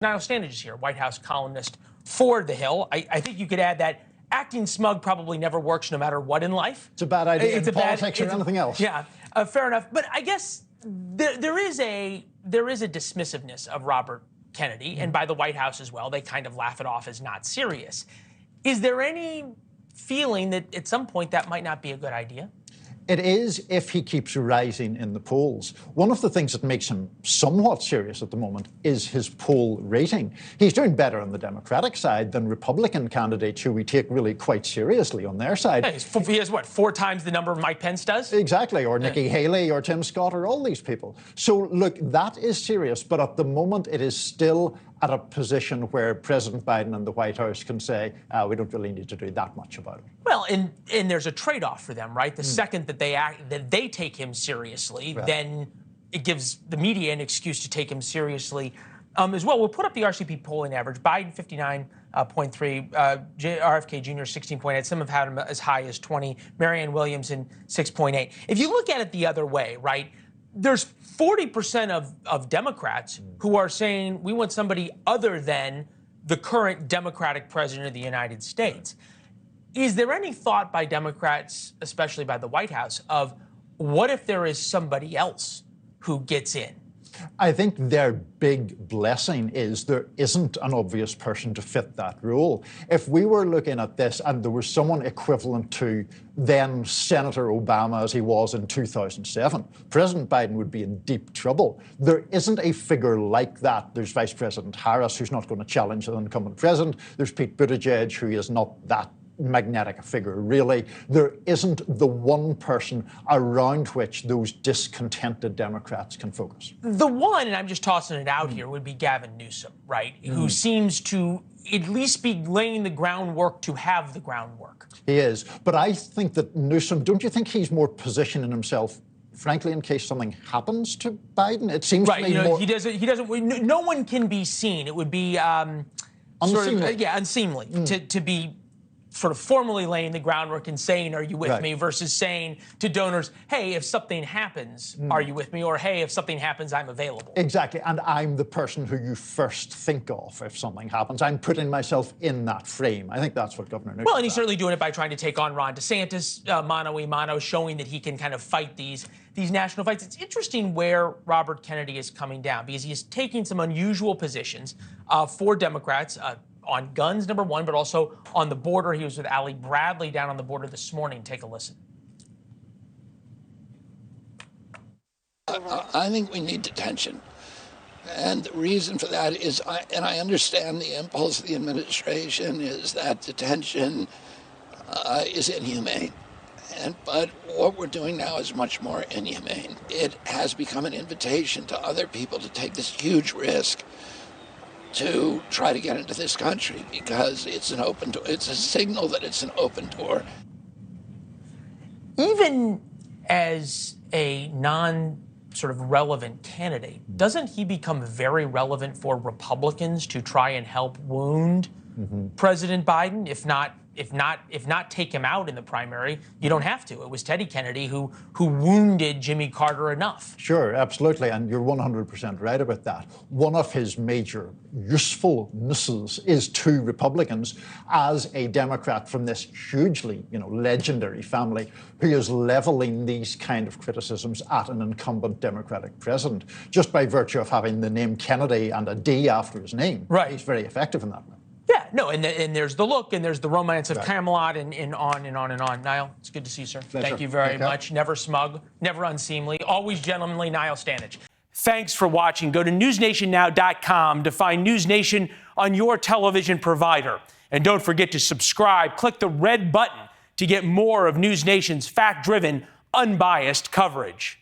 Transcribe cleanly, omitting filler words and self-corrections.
Niall Stanage is here, White House columnist for The Hill. I think you could add that acting smug probably never works no matter what in life. It's a bad idea in politics or anything else. Yeah, fair enough. But I guess there is a dismissiveness of Robert Kennedy, and by the White House as well. They kind of laugh it off as not serious. Is there any feeling that at some point that might not be a good idea? It is if he keeps rising in the polls. One of the things that makes him somewhat serious at the moment is his poll rating. He's doing better on the Democratic side than Republican candidates who we take really quite seriously on their side. Yeah, he has, what, 4 times the number Mike Pence does? Exactly, or Nikki Haley or Tim Scott or all these people. So, look, that is serious, but at the moment it is still at a position where President Biden and the White House can say, we don't really need to do that much about it. Well, and there's a trade-off for them, right? The second that they take him seriously, right, then it gives the media an excuse to take him seriously as well. We'll put up the RCP polling average. Biden 59.3, RFK Jr. 16.8. Some have had him as high as 20. Marianne Williamson 6.8. If you look at it the other way, right? There's 40% of Democrats who are saying we want somebody other than the current Democratic president of the United States. Is there any thought by Democrats, especially by the White House, of what if there is somebody else who gets in? I think their big blessing is there isn't an obvious person to fit that role. If we were looking at this and there was someone equivalent to then Senator Obama as he was in 2007, President Biden would be in deep trouble. There isn't a figure like that. There's Vice President Harris, who's not going to challenge the incumbent president. There's Pete Buttigieg, who is not that magnetic a figure, really. There isn't the one person around which those discontented Democrats can focus. The one, and I'm just tossing it out here, would be Gavin Newsom, right? Who seems to at least be laying the groundwork to have the groundwork. He is. But I think that Newsom, don't you think he's more positioning himself, frankly, in case something happens to Biden? It seems right, to me more... He doesn't, no one can be seen. It would be unseemly. Unseemly to be sort of formally laying the groundwork and saying, are you with me, versus saying to donors, hey, if something happens, are you with me? Or, hey, if something happens, I'm available. Exactly. And I'm the person who you first think of if something happens. I'm putting myself in that frame. I think that's what Governor Newsom Well, and he's certainly doing it by trying to take on Ron DeSantis, mano a mano, showing that he can kind of fight these national fights. It's interesting where Robert Kennedy is coming down because he is taking some unusual positions for Democrats, on guns, number one, but also on the border. He was with Ali Bradley down on the border this morning. Take a listen. I think we need detention. And the reason for that is, I understand the impulse of the administration is that detention is inhumane. But what we're doing now is much more inhumane. It has become an invitation to other people to take this huge risk to try to get into this country because it's an open door. It's a signal that it's an open door. Even as a sort of relevant candidate, doesn't he become very relevant for Republicans to try and help wound President Biden? If not take him out in the primary, you don't have to. It was Teddy Kennedy who wounded Jimmy Carter enough. Sure, absolutely, and you're 100% right about that. One of his major usefulnesses is to Republicans as a Democrat from this hugely, legendary family who is leveling these kind of criticisms at an incumbent Democratic president just by virtue of having the name Kennedy and a D after his name. Right. He's very effective in that way. Yeah, no, and there's the look, and there's the romance of Camelot, and on and on and on. Niall, it's good to see you, sir. Pleasure. Thank you very much. Never smug, never unseemly, always gentlemanly, Niall Stanage. Thanks for watching. Go to newsnationnow.com to find News Nation on your television provider. And don't forget to subscribe. Click the red button to get more of News Nation's fact-driven, unbiased coverage.